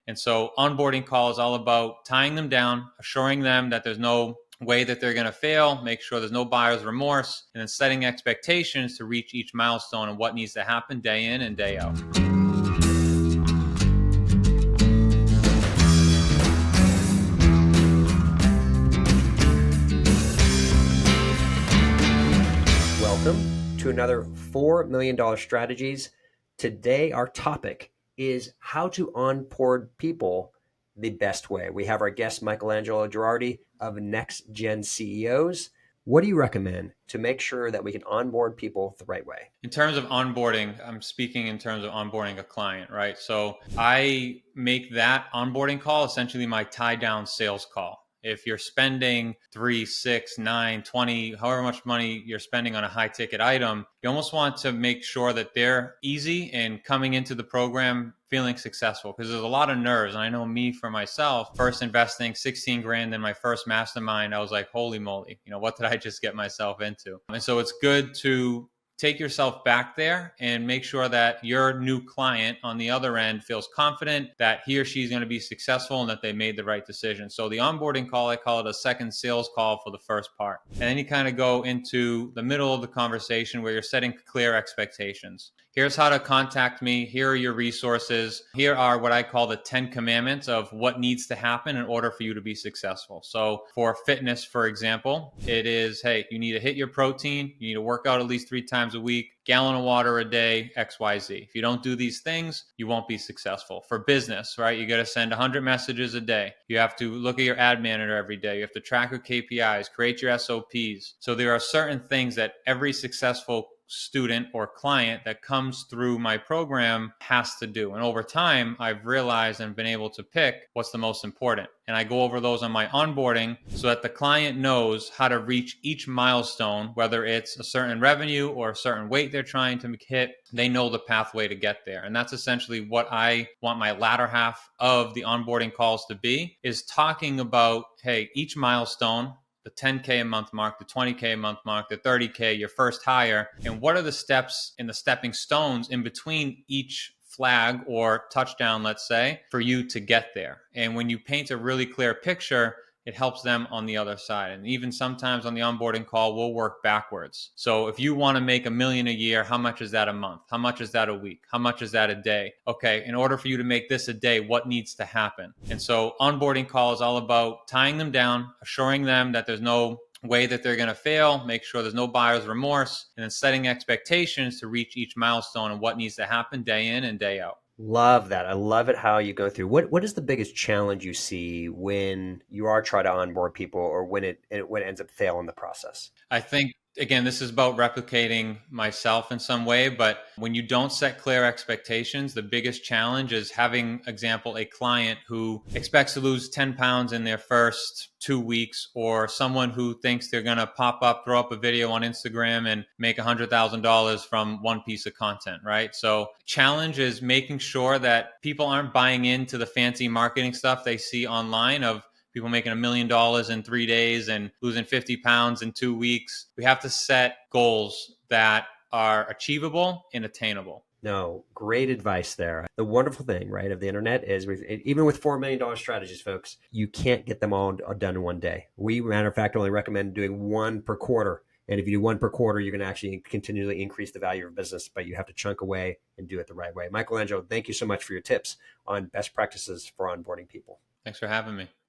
And so onboarding call is all about tying them down, assuring them that there's no way that they're going to fail, make sure there's no buyer's remorse, and then setting expectations to reach each milestone and what needs to happen day in and day out. Welcome to another $4 million strategies. Today, our topic is how to onboard people the best way. We have our guest, Michaelangelo Gerardi of NextGen CEOs. What do you recommend to make sure that we can onboard people the right way? In terms of onboarding, I'm speaking in terms of onboarding a client, right? So I make that onboarding call essentially my tie down sales call. If you're spending 3, 6, 9, 20, however much money you're spending on a high ticket item, you almost want to make sure that they're easy and coming into the program feeling successful, because there's a lot of nerves. And I know me for myself, first investing 16 grand in my first mastermind, I was like, holy moly, what did I just get myself into? And so it's good to take yourself back there and make sure that your new client on the other end feels confident that he or she's going to be successful and that they made the right decision. So the onboarding call, I call it a second sales call for the first part. And then you kind of go into the middle of the conversation where you're setting clear expectations. Here's how to contact me. Here are your resources. Here are what I call the 10 commandments of what needs to happen in order for you to be successful. So for fitness, for example, it is, hey, you need to hit your protein. You need to work out at least 3 times a week, gallon of water a day, XYZ. If you don't do these things, you won't be successful. For business, right? You got to send 100 messages a day. You have to look at your ad manager every day. You have to track your KPIs, create your SOPs. So there are certain things that every successful student or client that comes through my program has to do. And over time, I've realized and been able to pick what's the most important. And I go over those on my onboarding so that the client knows how to reach each milestone, whether it's a certain revenue or a certain weight they're trying to hit. They know the pathway to get there. And that's essentially what I want my latter half of the onboarding calls to be, is talking about, hey, each milestone, the 10K a month mark, the 20K a month mark, the 30K, your first hire, and what are the steps and the stepping stones in between each flag or touchdown, let's say, for you to get there. And when you paint a really clear picture, it helps them on the other side. And even sometimes on the onboarding call, we'll work backwards. So if you want to make $1 million a year, how much is that a month? How much is that a week? How much is that a day? Okay, in order for you to make this a day, what needs to happen? And so onboarding call is all about tying them down, assuring them that there's no way that they're going to fail, make sure there's no buyer's remorse, and then setting expectations to reach each milestone and what needs to happen day in and day out. Love that. I love it how you go through. What is the biggest challenge you see when you are trying to onboard people, or when it ends up failing the process? I think, again, this is about replicating myself in some way, but when you don't set clear expectations, the biggest challenge is having, example, a client who expects to lose 10 pounds in their first 2 weeks, or someone who thinks they're going to throw up a video on Instagram and make $100,000 from one piece of content, right? So challenge is making sure that people aren't buying into the fancy marketing stuff they see online of people making $1 million in 3 days and losing 50 pounds in 2 weeks. We have to set goals that are achievable and attainable. No, great advice there. The wonderful thing, right, of the internet is even with $4 million strategies, folks, you can't get them all done in one day. We, matter of fact, only recommend doing one per quarter. And if you do one per quarter, you're going to actually continually increase the value of your business, but you have to chunk away and do it the right way. Michaelangelo, thank you so much for your tips on best practices for onboarding people. Thanks for having me.